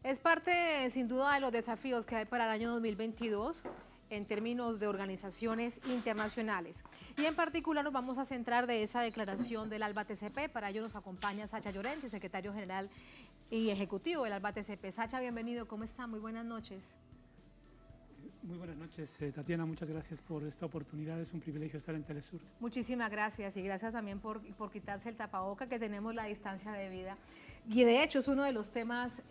Es parte, sin duda, de los desafíos que hay para el año 2022 en términos de organizaciones internacionales. Y en particular nos vamos a centrar de esa declaración del ALBA TCP. Para ello nos acompaña Sacha Llorente, secretario general y ejecutivo del ALBA TCP. Sacha, bienvenido. ¿Cómo está? Muy buenas noches. Muy buenas noches, Tatiana. Muchas gracias por esta oportunidad. Es un privilegio estar en Telesur. Muchísimas gracias y gracias también por quitarse el tapaboca, que tenemos la distancia de vida. Y de hecho es uno de los temas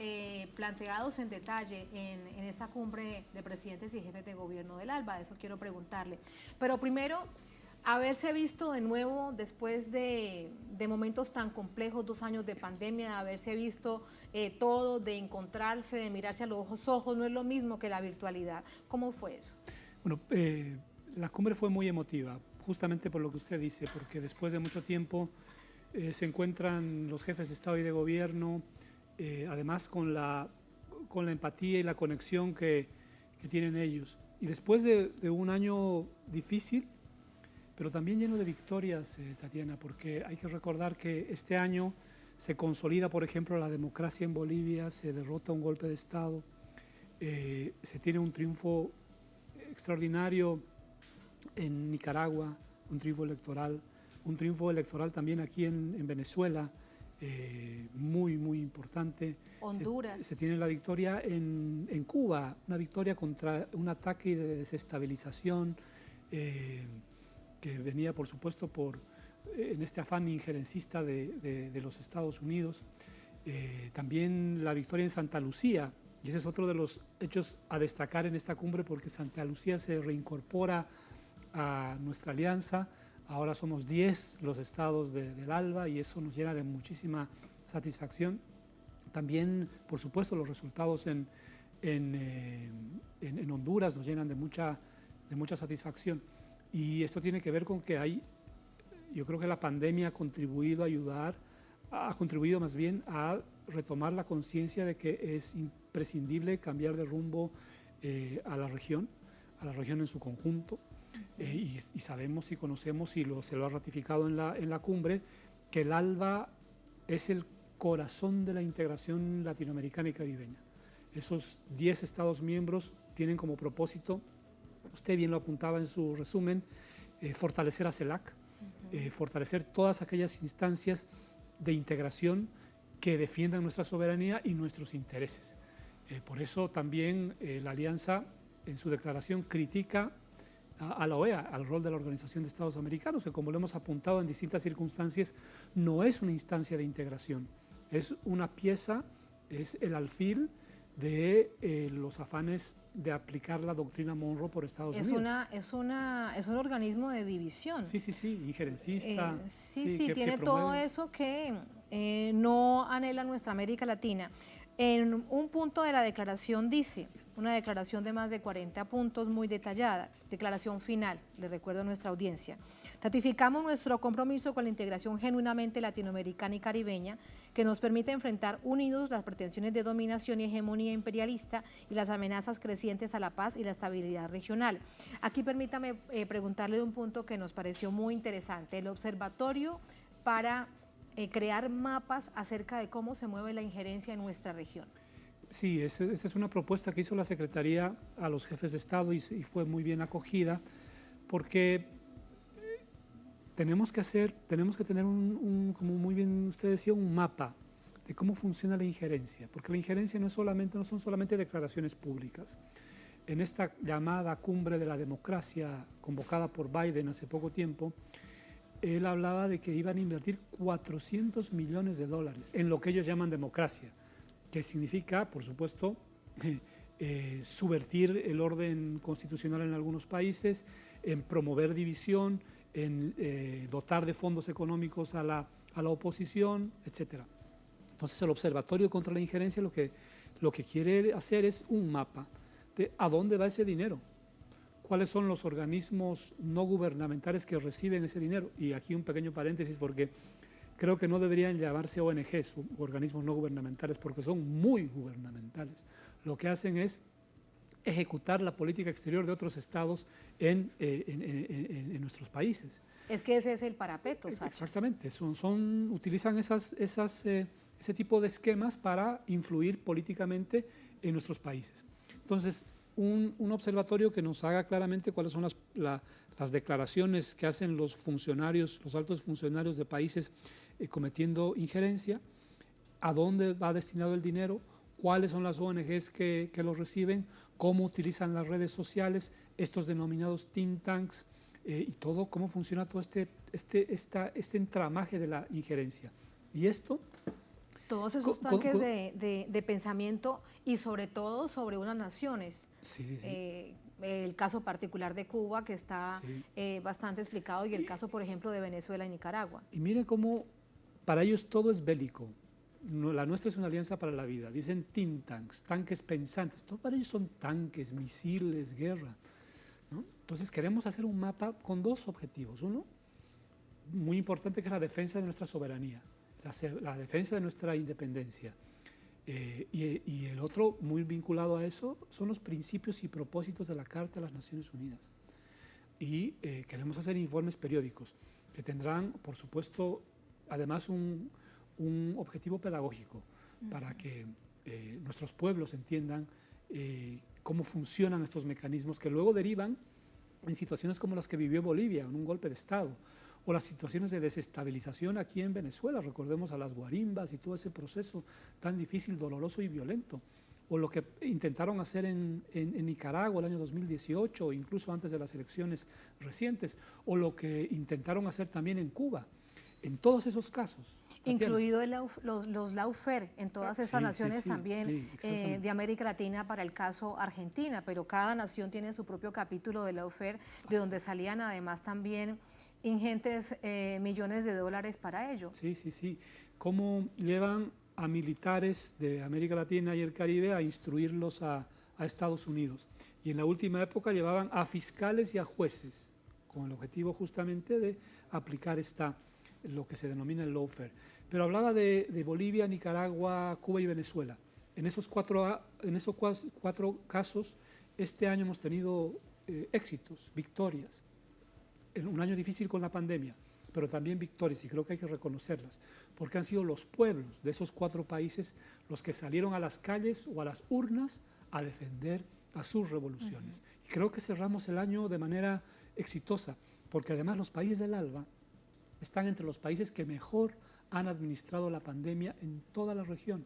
planteados en detalle en esta cumbre de presidentes y jefes de gobierno del ALBA. De eso quiero preguntarle. Pero primero, haberse visto de nuevo después de momentos tan complejos, 2 años de pandemia, de haberse visto todo, de encontrarse, de mirarse a los ojos, no es lo mismo que la virtualidad. ¿Cómo fue eso? Bueno, la cumbre fue muy emotiva, justamente por lo que usted dice, porque después de mucho tiempo se encuentran los jefes de Estado y de Gobierno, además con la empatía y la conexión que tienen ellos. Y después de un año difícil, pero también lleno de victorias, Tatiana, porque hay que recordar que este año se consolida, por ejemplo, la democracia en Bolivia, se derrota un golpe de Estado, se tiene un triunfo extraordinario en Nicaragua, un triunfo electoral también aquí en Venezuela, muy importante. Honduras. Se tiene la victoria en Cuba, una victoria contra un ataque de desestabilización, que venía, por supuesto, en este afán injerencista de los Estados Unidos. También la victoria en Santa Lucía, y ese es otro de los hechos a destacar en esta cumbre, porque Santa Lucía se reincorpora a nuestra alianza. Ahora somos 10 los estados del ALBA y eso nos llena de muchísima satisfacción. También, por supuesto, los resultados en Honduras nos llenan de mucha satisfacción. Y esto tiene que ver con que yo creo que la pandemia ha contribuido más bien a retomar la conciencia de que es imprescindible cambiar de rumbo a la región en su conjunto. Y sabemos y conocemos, y se lo ha ratificado en la cumbre, que el ALBA es el corazón de la integración latinoamericana y caribeña. Esos 10 Estados miembros tienen como propósito, usted bien lo apuntaba en su resumen, fortalecer a CELAC, fortalecer todas aquellas instancias de integración que defiendan nuestra soberanía y nuestros intereses. Por eso también la Alianza en su declaración critica a la OEA, al rol de la Organización de Estados Americanos, que, como lo hemos apuntado en distintas circunstancias, no es una instancia de integración, es una pieza, es el alfil de los afanes de aplicar la doctrina Monroe por Estados Unidos. Es un organismo de división. Sí, injerencista. Tiene todo eso que no anhela nuestra América Latina. En un punto de la declaración dice, una declaración de más de 40 puntos muy detallada, declaración final, le recuerdo a nuestra audiencia: ratificamos nuestro compromiso con la integración genuinamente latinoamericana y caribeña, que nos permite enfrentar unidos las pretensiones de dominación y hegemonía imperialista y las amenazas crecientes a la paz y la estabilidad regional. Aquí permítame preguntarle de un punto que nos pareció muy interesante: el observatorio para crear mapas acerca de cómo se mueve la injerencia en nuestra región. Sí, esa es una propuesta que hizo la Secretaría a los jefes de Estado y fue muy bien acogida, porque tenemos que tener como muy bien usted decía, un mapa de cómo funciona la injerencia, porque la injerencia no son solamente declaraciones públicas. En esta llamada cumbre de la democracia convocada por Biden hace poco tiempo, él hablaba de que iban a invertir $400 millones en lo que ellos llaman democracia, que significa, por supuesto, subvertir el orden constitucional en algunos países, en promover división, en dotar de fondos económicos a la oposición, etc. Entonces, el Observatorio contra la Injerencia lo que quiere hacer es un mapa de a dónde va ese dinero, cuáles son los organismos no gubernamentales que reciben ese dinero. Y aquí un pequeño paréntesis, porque creo que no deberían llamarse ONGs, organismos no gubernamentales, porque son muy gubernamentales. Lo que hacen es ejecutar la política exterior de otros estados en nuestros países. Es que ese es el parapeto, Sacha. Exactamente, utilizan ese tipo de esquemas para influir políticamente en nuestros países. Entonces, un observatorio que nos haga claramente cuáles son las declaraciones que hacen los funcionarios, los altos funcionarios de países cometiendo injerencia, a dónde va destinado el dinero, cuáles son las ONGs que lo reciben, cómo utilizan las redes sociales, estos denominados think tanks, y todo, cómo funciona todo este entramaje de la injerencia. Y esto... Todos esos tanques de pensamiento y sobre todo sobre unas naciones. Sí, sí, sí. El caso particular de Cuba, que está bastante explicado, y el caso, por ejemplo, de Venezuela y Nicaragua. Y miren cómo para ellos todo es bélico. La nuestra es una alianza para la vida. Dicen think tanks, tanques pensantes. Todo para ellos son tanques, misiles, guerra, ¿no? Entonces queremos hacer un mapa con dos objetivos. Uno, muy importante, que es la defensa de nuestra soberanía, la defensa de nuestra independencia. Y el otro, muy vinculado a eso, son los principios y propósitos de la Carta de las Naciones Unidas. Y queremos hacer informes periódicos que tendrán, por supuesto, además un objetivo pedagógico para que nuestros pueblos entiendan cómo funcionan estos mecanismos que luego derivan en situaciones como las que vivió Bolivia, en un golpe de Estado, o las situaciones de desestabilización aquí en Venezuela, recordemos a las guarimbas y todo ese proceso tan difícil, doloroso y violento, o lo que intentaron hacer en Nicaragua el año 2018, o incluso antes de las elecciones recientes, o lo que intentaron hacer también en Cuba. En todos esos casos. Incluido los lawfare en todas esas naciones también de América Latina, para el caso Argentina, pero cada nación tiene su propio capítulo de lawfare, de donde salían además también ingentes millones de dólares para ello. Sí, sí, sí. Cómo llevan a militares de América Latina y el Caribe a instruirlos a Estados Unidos. Y en la última época llevaban a fiscales y a jueces, con el objetivo justamente de aplicar lo que se denomina el lawfare. Pero hablaba de Bolivia, Nicaragua, Cuba y Venezuela. En esos cuatro casos, este año hemos tenido éxitos, victorias. Un año difícil con la pandemia, pero también victorias, y creo que hay que reconocerlas, porque han sido los pueblos de esos 4 países los que salieron a las calles o a las urnas a defender a sus revoluciones. Y creo que cerramos el año de manera exitosa, porque además los países del ALBA están entre los países que mejor han administrado la pandemia en toda la región,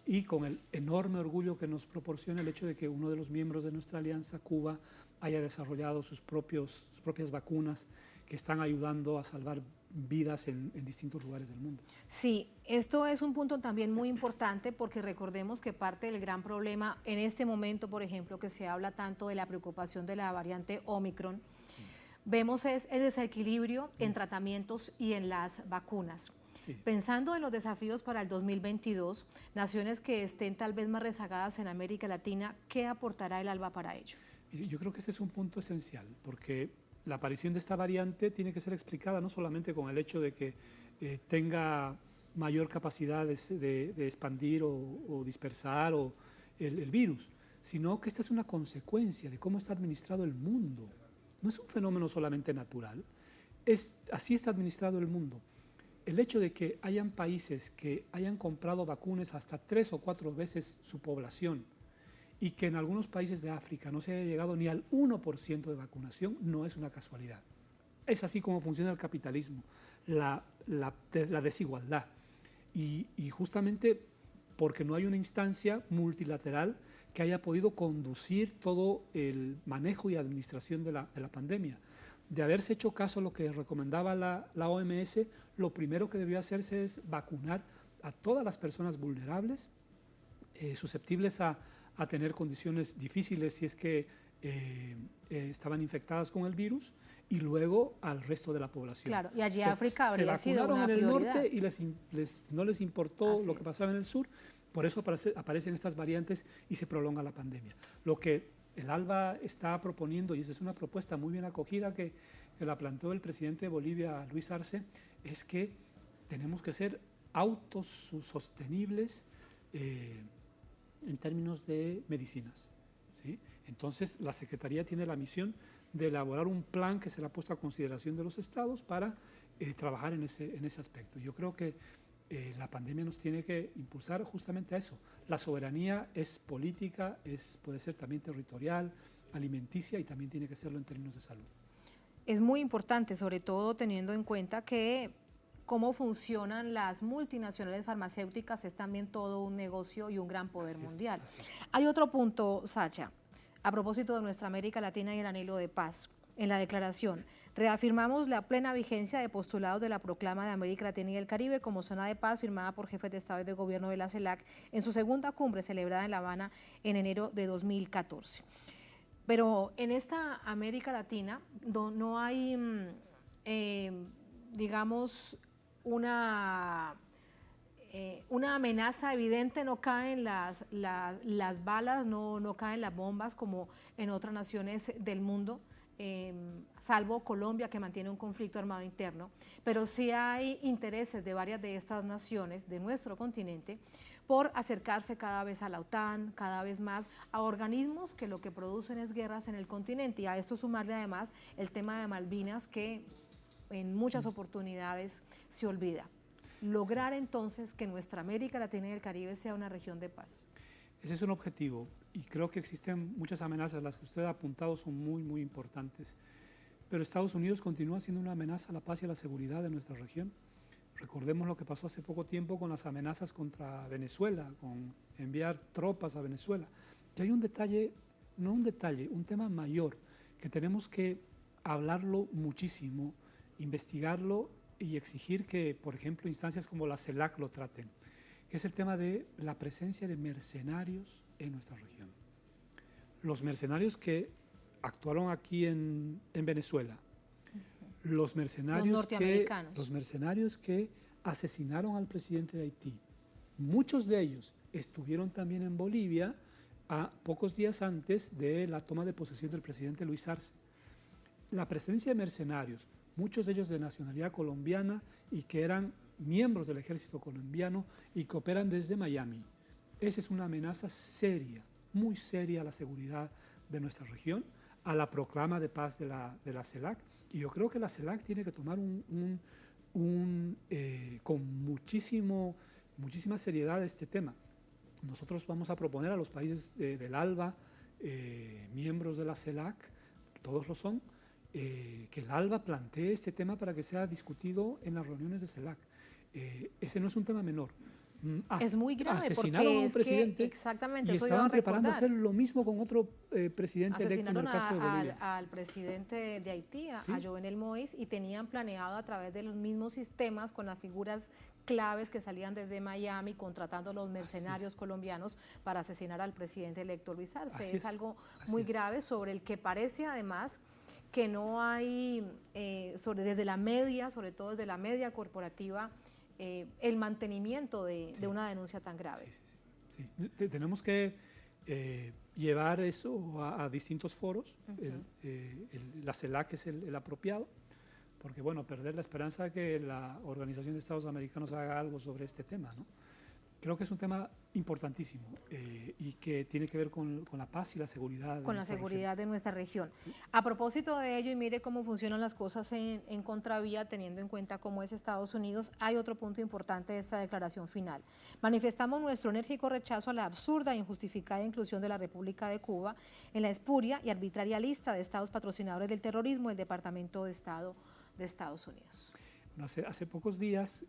y con el enorme orgullo que nos proporciona el hecho de que uno de los miembros de nuestra alianza, Cuba, haya desarrollado sus propias vacunas que están ayudando a salvar vidas en distintos lugares del mundo. Sí, esto es un punto también muy importante, porque recordemos que parte del gran problema en este momento, por ejemplo, que se habla tanto de la preocupación de la variante Omicron, vemos es el desequilibrio en tratamientos y en las vacunas. Sí. Pensando en los desafíos para el 2022, naciones que estén tal vez más rezagadas en América Latina, ¿qué aportará el ALBA para ello? Yo creo que ese es un punto esencial, porque la aparición de esta variante tiene que ser explicada no solamente con el hecho de que tenga mayor capacidad de expandir o dispersar el virus, sino que esta es una consecuencia de cómo está administrado el mundo. No es un fenómeno solamente natural, así está administrado el mundo. El hecho de que hayan países que hayan comprado vacunas hasta 3 o 4 veces su población, y que en algunos países de África no se haya llegado ni al 1% de vacunación, no es una casualidad. Es así como funciona el capitalismo, la desigualdad. Y justamente porque no hay una instancia multilateral que haya podido conducir todo el manejo y administración de la pandemia. De haberse hecho caso a lo que recomendaba la OMS, lo primero que debió hacerse es vacunar a todas las personas vulnerables, susceptibles a tener condiciones difíciles si es que estaban infectadas con el virus, y luego al resto de la población. Claro, y allí África habría sido una prioridad. Se vacunaron en el norte y no les importó lo que pasaba en el sur, por eso aparecen estas variantes y se prolonga la pandemia. Lo que el ALBA está proponiendo, y esa es una propuesta muy bien acogida que la planteó el presidente de Bolivia, Luis Arce, es que tenemos que ser autosostenibles en términos de medicinas, ¿sí? Entonces, la Secretaría tiene la misión de elaborar un plan que será puesto a consideración de los estados para trabajar en ese aspecto. Yo creo que la pandemia nos tiene que impulsar justamente a eso. La soberanía es política, puede ser también territorial, alimenticia y también tiene que serlo en términos de salud. Es muy importante, sobre todo teniendo en cuenta que cómo funcionan las multinacionales farmacéuticas es también todo un negocio y un gran poder mundial. Hay otro punto, Sacha, a propósito de nuestra América Latina y el anhelo de paz. En la declaración, reafirmamos la plena vigencia de postulados de la Proclama de América Latina y el Caribe como zona de paz firmada por jefes de Estado y de Gobierno de la CELAC en su segunda cumbre celebrada en La Habana en enero de 2014. Pero en esta América Latina no hay, digamos, una amenaza evidente, no caen las balas, no caen las bombas como en otras naciones del mundo, salvo Colombia, que mantiene un conflicto armado interno, pero sí hay intereses de varias de estas naciones de nuestro continente por acercarse cada vez a la OTAN, cada vez más a organismos que lo que producen es guerras en el continente, y a esto sumarle además el tema de Malvinas, que en muchas oportunidades se olvida. Lograr entonces que nuestra América Latina y el Caribe sea una región de paz. Ese es un objetivo y creo que existen muchas amenazas, las que usted ha apuntado son muy, muy importantes, pero Estados Unidos continúa siendo una amenaza a la paz y a la seguridad de nuestra región. Recordemos lo que pasó hace poco tiempo con las amenazas contra Venezuela, con enviar tropas a Venezuela. Y hay un detalle, no un detalle, un tema mayor que tenemos que hablarlo muchísimo, investigarlo y exigir que, por ejemplo, instancias como la CELAC lo traten, que es el tema de la presencia de mercenarios en nuestra región. Los mercenarios que actuaron aquí en Venezuela, los mercenarios que asesinaron al presidente de Haití, muchos de ellos estuvieron también en Bolivia a pocos días antes de la toma de posesión del presidente Luis Arce. La presencia de mercenarios, muchos de ellos de nacionalidad colombiana y que eran miembros del ejército colombiano y que operan desde Miami. Esa es una amenaza seria, muy seria a la seguridad de nuestra región, a la proclama de paz de la CELAC. Y yo creo que la CELAC tiene que tomar con muchísima seriedad este tema. Nosotros vamos a proponer a los países del ALBA, miembros de la CELAC, todos lo son, que el ALBA plantee este tema para que sea discutido en las reuniones de CELAC. Ese no es un tema menor. Es muy grave asesinaron porque a un presidente exactamente, y eso estaban preparando hacer lo mismo con otro presidente electo en el caso de Bolivia. Al presidente de Haití, ¿Sí? a Jovenel Moïse, y tenían planeado a través de los mismos sistemas con las figuras claves que salían desde Miami, contratando a los mercenarios colombianos para asesinar al presidente electo Luis Arce. Es algo muy grave sobre el que parece además que no hay, desde la media, sobre todo desde la media corporativa, el mantenimiento de una denuncia tan grave. Sí. Tenemos que llevar eso a distintos foros. La CELAC es el apropiado, porque bueno, perder la esperanza de que la Organización de Estados Americanos haga algo sobre este tema, ¿no? Creo que es un tema importantísimo y que tiene que ver con la paz y la seguridad. Con la seguridad de nuestra región. ¿Sí? A propósito de ello, y mire cómo funcionan las cosas en contravía, teniendo en cuenta cómo es Estados Unidos, hay otro punto importante de esta declaración final. Manifestamos nuestro enérgico rechazo a la absurda e injustificada inclusión de la República de Cuba en la espuria y arbitraria lista de estados patrocinadores del terrorismo del Departamento de Estado de Estados Unidos. Bueno, hace pocos días,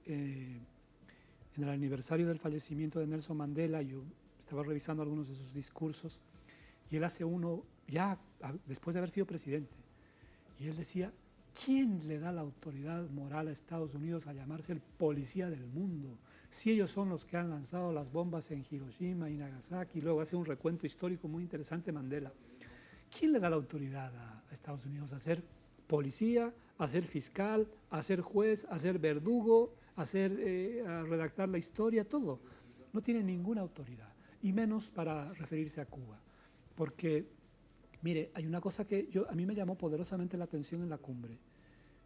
en el aniversario del fallecimiento de Nelson Mandela, yo estaba revisando algunos de sus discursos y él hace uno ya después de haber sido presidente, y él decía: ¿quién le da la autoridad moral a Estados Unidos a llamarse el policía del mundo? Si ellos son los que han lanzado las bombas en Hiroshima y Nagasaki. Y luego hace un recuento histórico muy interesante Mandela. ¿Quién le da la autoridad a Estados Unidos a ser policía, a ser fiscal, a ser juez, a ser verdugo, a redactar la historia? Todo. No tiene ninguna autoridad, y menos para referirse a Cuba. Porque, mire, hay una cosa que a mí me llamó poderosamente la atención en la cumbre.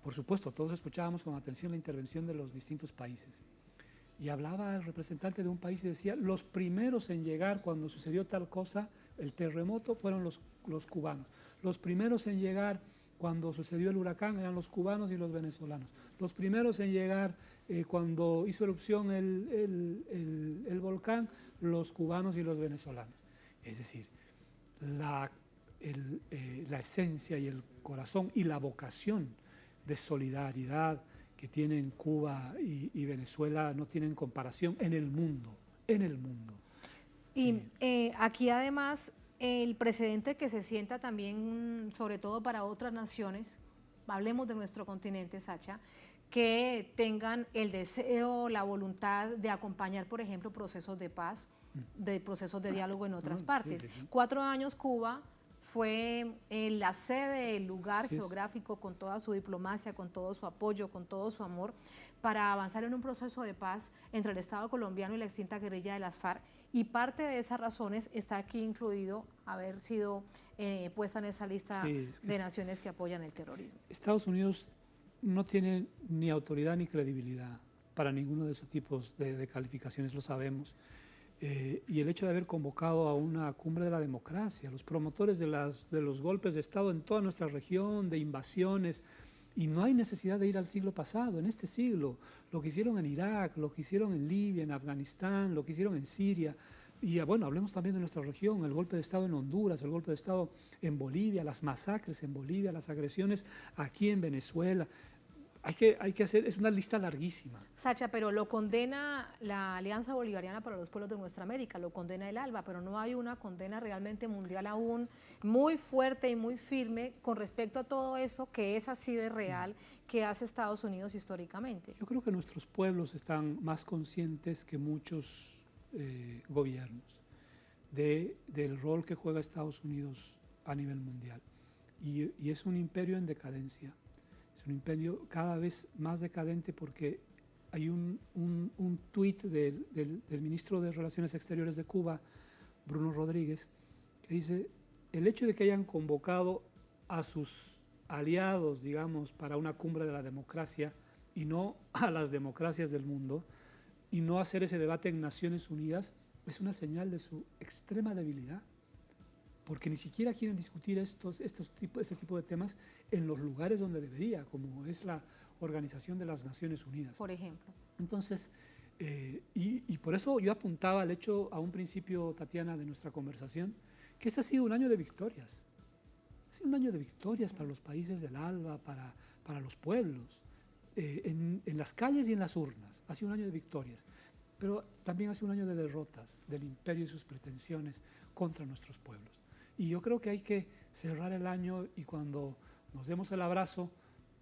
Por supuesto, todos escuchábamos con atención la intervención de los distintos países. Y hablaba el representante de un país y decía: los primeros en llegar cuando sucedió tal cosa, el terremoto, fueron los cubanos. Los primeros en llegar cuando sucedió el huracán eran los cubanos y los venezolanos. Los primeros en llegar cuando hizo erupción el volcán, los cubanos y los venezolanos. Es decir, la esencia y el corazón y la vocación de solidaridad que tienen Cuba y Venezuela no tienen comparación en el mundo, en el mundo. Y aquí además el precedente que se sienta también, sobre todo para otras naciones, hablemos de nuestro continente, Sacha, que tengan el deseo, la voluntad de acompañar, por ejemplo, procesos de paz, de procesos de diálogo en otras partes. Sí, sí. 4 años Cuba fue la sede, el lugar geográfico con toda su diplomacia, con todo su apoyo, con todo su amor, para avanzar en un proceso de paz entre el Estado colombiano y la extinta guerrilla de las FARC. Y parte de esas razones está aquí incluido haber sido puesta en esa lista de naciones que apoyan el terrorismo. Estados Unidos no tiene ni autoridad ni credibilidad para ninguno de esos tipos de calificaciones, lo sabemos. Y el hecho de haber convocado a una cumbre de la democracia, los promotores de los golpes de Estado en toda nuestra región, de invasiones, y no hay necesidad de ir al siglo pasado, en este siglo, lo que hicieron en Irak, lo que hicieron en Libia, en Afganistán, lo que hicieron en Siria, y bueno, hablemos también de nuestra región, el golpe de Estado en Honduras, el golpe de Estado en Bolivia, las masacres en Bolivia, las agresiones aquí en Venezuela. Hay que hacer, es una lista larguísima. Sacha, pero lo condena la Alianza Bolivariana para los Pueblos de Nuestra América, lo condena el ALBA, pero no hay una condena realmente mundial aún muy fuerte y muy firme con respecto a todo eso que es así de real que hace Estados Unidos históricamente. Yo creo que nuestros pueblos están más conscientes que muchos gobiernos del rol que juega Estados Unidos a nivel mundial. Y es un imperio en decadencia. Es un imperio cada vez más decadente porque hay un tuit del ministro de Relaciones Exteriores de Cuba, Bruno Rodríguez, que dice, el hecho de que hayan convocado a sus aliados, digamos, para una cumbre de la democracia y no a las democracias del mundo, y no hacer ese debate en Naciones Unidas, es una señal de su extrema debilidad. Porque ni siquiera quieren discutir este tipo de temas en los lugares donde debería, como es la Organización de las Naciones Unidas. Por ejemplo. Entonces, y por eso yo apuntaba al hecho a un principio, Tatiana, de nuestra conversación, que este ha sido un año de victorias. Ha sido un año de victorias para los países del ALBA, para los pueblos, en las calles y en las urnas. Ha sido un año de victorias. Pero también ha sido un año de derrotas del imperio y sus pretensiones contra nuestros pueblos. Y yo creo que hay que cerrar el año y cuando nos demos el abrazo,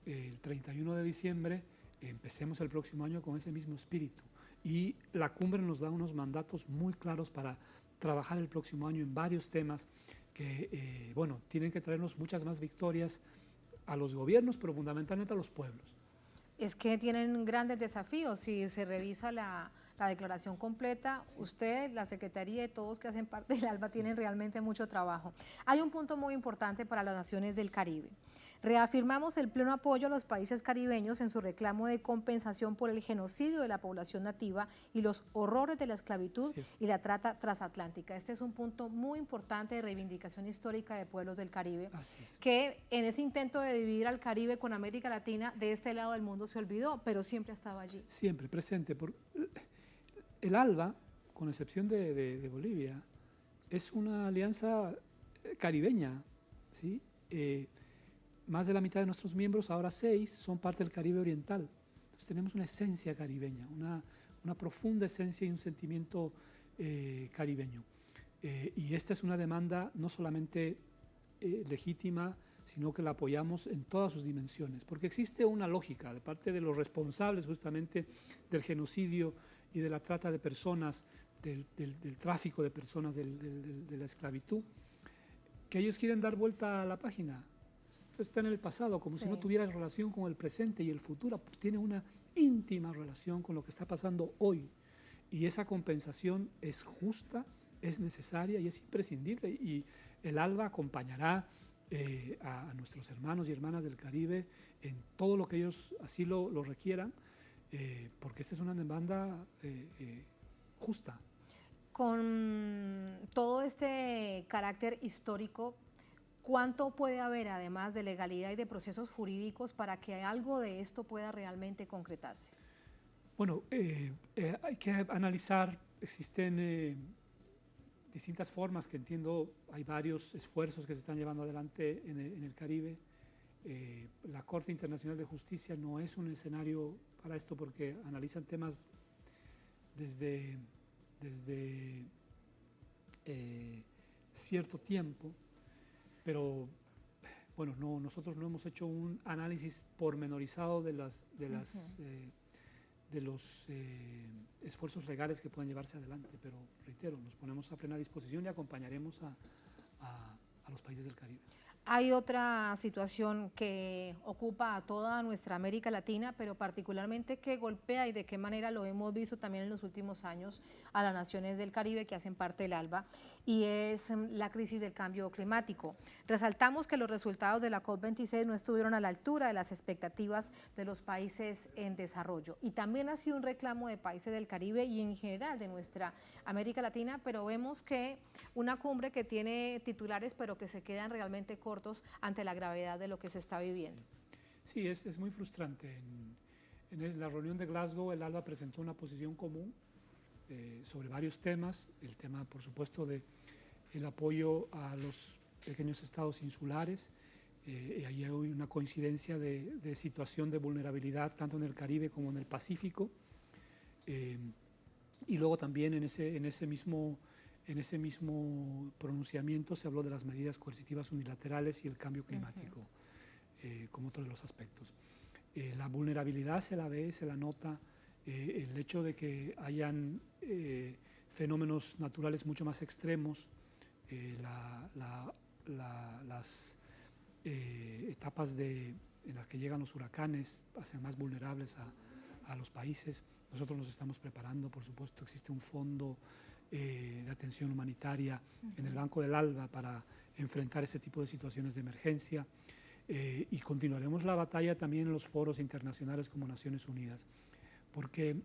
el 31 de diciembre, empecemos el próximo año con ese mismo espíritu. Y la cumbre nos da unos mandatos muy claros para trabajar el próximo año en varios temas que, bueno, tienen que traernos muchas más victorias a los gobiernos, pero fundamentalmente a los pueblos. Es que tienen grandes desafíos. Si se revisa la declaración completa, usted, la Secretaría y todos que hacen parte del ALBA tienen realmente mucho trabajo. Hay un punto muy importante para las naciones del Caribe. Reafirmamos el pleno apoyo a los países caribeños en su reclamo de compensación por el genocidio de la población nativa y los horrores de la esclavitud y la trata transatlántica. Este es un punto muy importante de reivindicación histórica de pueblos del Caribe, que en ese intento de dividir al Caribe con América Latina, de este lado del mundo se olvidó, pero siempre ha estado allí. Siempre presente. El ALBA, con excepción de Bolivia, es una alianza caribeña, ¿sí? Más de la mitad de nuestros miembros, ahora 6, son parte del Caribe Oriental. Entonces tenemos una esencia caribeña, una profunda esencia y un sentimiento caribeño. Y esta es una demanda no solamente legítima, sino que la apoyamos en todas sus dimensiones, porque existe una lógica de parte de los responsables justamente del genocidio y de la trata de personas, del tráfico de personas, de la esclavitud, que ellos quieren dar vuelta a la página. Esto está en el pasado, como si no tuviera relación con el presente y el futuro. Tiene una íntima relación con lo que está pasando hoy. Y esa compensación es justa, es necesaria y es imprescindible. Y el ALBA acompañará a nuestros hermanos y hermanas del Caribe en todo lo que ellos así lo requieran, porque esta es una demanda justa. Con todo este carácter histórico, ¿Cuánto puede haber, además de legalidad y de procesos jurídicos, para que algo de esto pueda realmente concretarse? Bueno, hay que analizar, existen distintas formas que entiendo, hay varios esfuerzos que se están llevando adelante en el Caribe. La Corte Internacional de Justicia no es un escenario para esto porque analizan temas desde cierto tiempo, pero bueno, nosotros no hemos hecho un análisis pormenorizado de los esfuerzos legales que pueden llevarse adelante, pero reitero, nos ponemos a plena disposición y acompañaremos a los países del Caribe. Hay otra situación que ocupa a toda nuestra América Latina, pero particularmente que golpea y de qué manera lo hemos visto también en los últimos años a las naciones del Caribe que hacen parte del ALBA, y es la crisis del cambio climático. Resaltamos que los resultados de la COP26 no estuvieron a la altura de las expectativas de los países en desarrollo, y también ha sido un reclamo de países del Caribe y en general de nuestra América Latina, pero vemos que una cumbre que tiene titulares pero que se quedan realmente cortos ante la gravedad de lo que se está viviendo. Sí, es muy frustrante. En la reunión de Glasgow, el ALBA presentó una posición común sobre varios temas. El tema, por supuesto, del apoyo a los pequeños estados insulares. Y ahí hay una coincidencia de situación de vulnerabilidad tanto en el Caribe como en el Pacífico. Y luego también en ese mismo pronunciamiento se habló de las medidas coercitivas unilaterales y el cambio climático como otro de los aspectos. La vulnerabilidad se la ve, se la nota, el hecho de que hayan fenómenos naturales mucho más extremos, las etapas en las que llegan los huracanes hacen más vulnerables a los países. Nosotros nos estamos preparando, por supuesto, existe un fondo de atención humanitaria en el Banco del ALBA para enfrentar ese tipo de situaciones de emergencia, y continuaremos la batalla también en los foros internacionales como Naciones Unidas, porque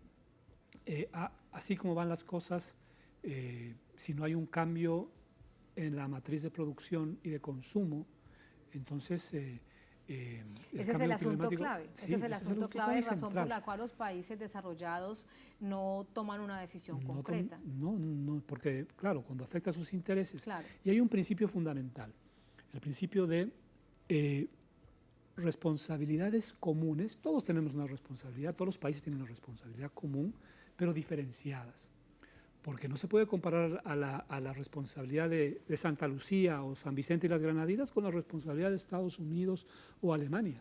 así como van las cosas, si no hay un cambio en la matriz de producción y de consumo, entonces ese es el asunto clave, ese es el asunto clave, razón por la cual los países desarrollados no toman una decisión concreta. No, porque claro, cuando afecta a sus intereses. Claro. Y hay un principio fundamental, el principio de responsabilidades comunes. Todos tenemos una responsabilidad, todos los países tienen una responsabilidad común, pero diferenciadas. Porque no se puede comparar a la responsabilidad de Santa Lucía o San Vicente y las Granadinas con la responsabilidad de Estados Unidos o Alemania.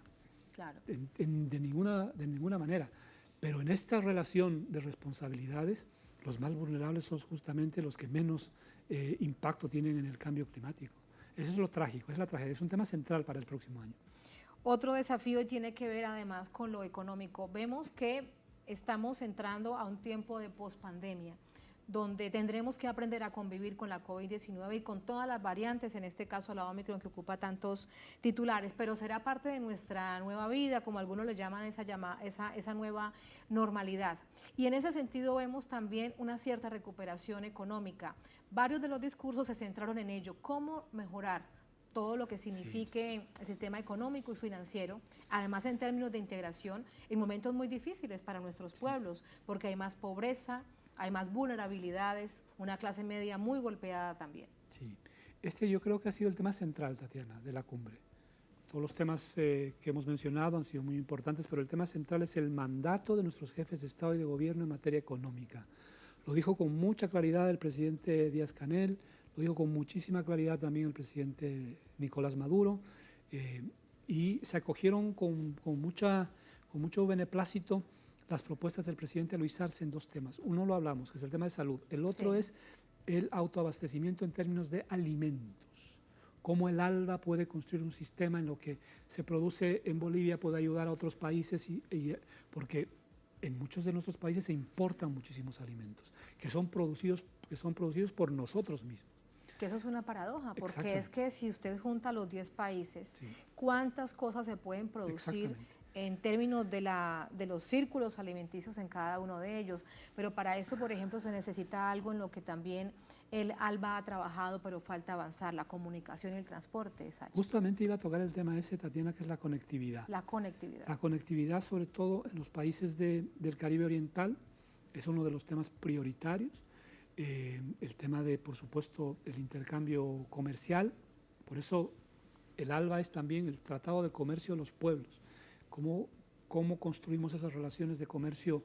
Claro. De ninguna manera. Pero en esta relación de responsabilidades, los más vulnerables son justamente los que menos impacto tienen en el cambio climático. Eso es lo trágico, es la tragedia, es un tema central para el próximo año. Otro desafío tiene que ver además con lo económico. Vemos que estamos entrando a un tiempo de pospandemia, donde tendremos que aprender a convivir con la COVID-19 y con todas las variantes, en este caso la Omicron que ocupa tantos titulares, pero será parte de nuestra nueva vida, como algunos le llaman esa nueva normalidad. Y en ese sentido vemos también una cierta recuperación económica. Varios de los discursos se centraron en ello, cómo mejorar todo lo que signifique el sistema económico y financiero, además en términos de integración, en momentos muy difíciles para nuestros pueblos, porque hay más pobreza, hay más vulnerabilidades, una clase media muy golpeada también. Sí, yo creo que ha sido el tema central, Tatiana, de la cumbre. Todos los temas que hemos mencionado han sido muy importantes, pero el tema central es el mandato de nuestros jefes de Estado y de Gobierno en materia económica. Lo dijo con mucha claridad el presidente Díaz-Canel, lo dijo con muchísima claridad también el presidente Nicolás Maduro, y se acogieron con mucho beneplácito las propuestas del presidente Luis Arce en dos temas. Uno lo hablamos, que es el tema de salud. El otro es el autoabastecimiento en términos de alimentos. Cómo el ALBA puede construir un sistema en lo que se produce en Bolivia puede ayudar a otros países, porque en muchos de nuestros países se importan muchísimos alimentos que son producidos por nosotros mismos. Que eso es una paradoja, porque es que si usted junta los 10 países, Sí. ¿cuántas cosas se pueden producir en términos de los círculos alimenticios en cada uno de ellos, pero para esto, por ejemplo, se necesita algo en lo que también el ALBA ha trabajado, pero falta avanzar, la comunicación y el transporte, Sacha. Justamente iba a tocar el tema ese, Tatiana, que es la conectividad. La conectividad. La conectividad, sobre todo en los países del Caribe Oriental, es uno de los temas prioritarios. El tema de, por supuesto, el intercambio comercial. Por eso el ALBA es también el Tratado de Comercio de los Pueblos. Cómo construimos esas relaciones de comercio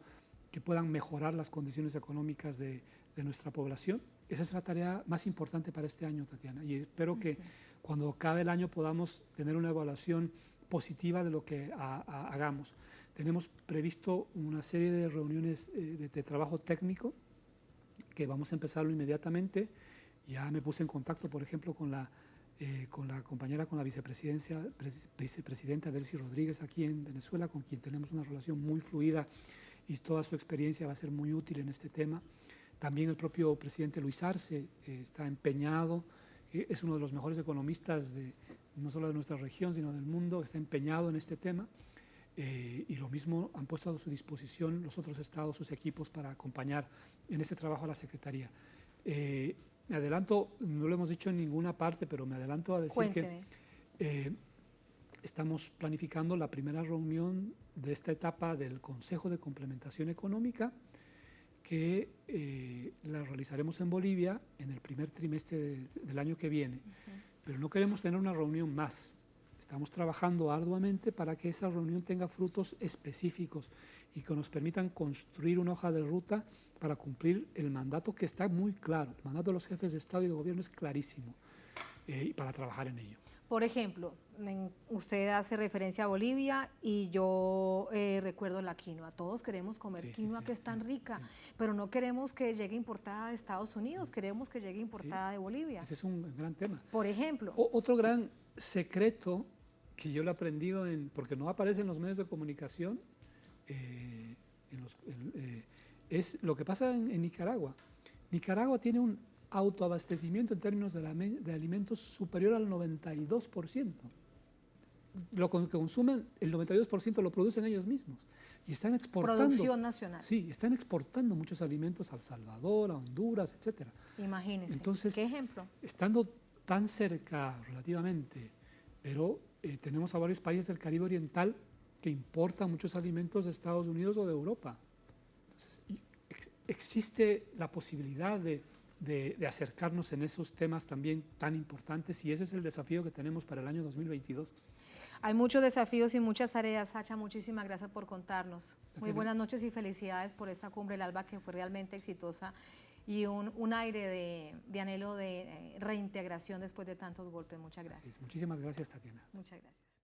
que puedan mejorar las condiciones económicas de nuestra población. Esa es la tarea más importante para este año, Tatiana, y espero que cuando acabe el año podamos tener una evaluación positiva de lo que hagamos. Tenemos previsto una serie de reuniones de trabajo técnico que vamos a empezarlo inmediatamente. Ya me puse en contacto, por ejemplo, con la compañera, con la vicepresidenta Delcy Rodríguez aquí en Venezuela, con quien tenemos una relación muy fluida y toda su experiencia va a ser muy útil en este tema. También el propio presidente Luis Arce está empeñado, es uno de los mejores economistas no solo de nuestra región, sino del mundo, está empeñado en este tema. Y lo mismo han puesto a su disposición los otros estados, sus equipos, para acompañar en este trabajo a la Secretaría. Me adelanto, no lo hemos dicho en ninguna parte, pero me adelanto a decir Cuénteme. que estamos planificando la primera reunión de esta etapa del Consejo de Complementación Económica, que la realizaremos en Bolivia en el primer trimestre del año que viene. Pero no queremos tener una reunión más. Estamos trabajando arduamente para que esa reunión tenga frutos específicos y que nos permitan construir una hoja de ruta para cumplir el mandato, que está muy claro. El mandato de los jefes de Estado y de Gobierno es clarísimo, y para trabajar en ello. Por ejemplo, usted hace referencia a Bolivia y yo recuerdo la quinoa. Todos queremos comer quinoa, que es tan rica, pero no queremos que llegue importada de Estados Unidos, queremos que llegue importada de Bolivia. Ese es un gran tema. Por ejemplo. Otro gran secreto que yo lo he aprendido, porque no aparece en los medios de comunicación, es lo que pasa en Nicaragua. Nicaragua tiene un autoabastecimiento en términos de alimentos superior al 92%. Lo que consumen, el 92% lo producen ellos mismos. Y están exportando. Producción nacional. Sí, están exportando muchos alimentos a El Salvador, a Honduras, etc. Imagínense. Entonces, ¿qué ejemplo? Estando tan cerca relativamente, pero tenemos a varios países del Caribe Oriental que importan muchos alimentos de Estados Unidos o de Europa. Entonces, existe la posibilidad de acercarnos en esos temas también tan importantes, y ese es el desafío que tenemos para el año 2022. Hay muchos desafíos y muchas tareas, Sacha. Muchísimas gracias por contarnos. Muy buenas noches y felicidades por esta cumbre del ALBA, que fue realmente exitosa y un aire de anhelo de reintegración después de tantos golpes. Muchas gracias. Muchísimas gracias, Tatiana. Muchas gracias.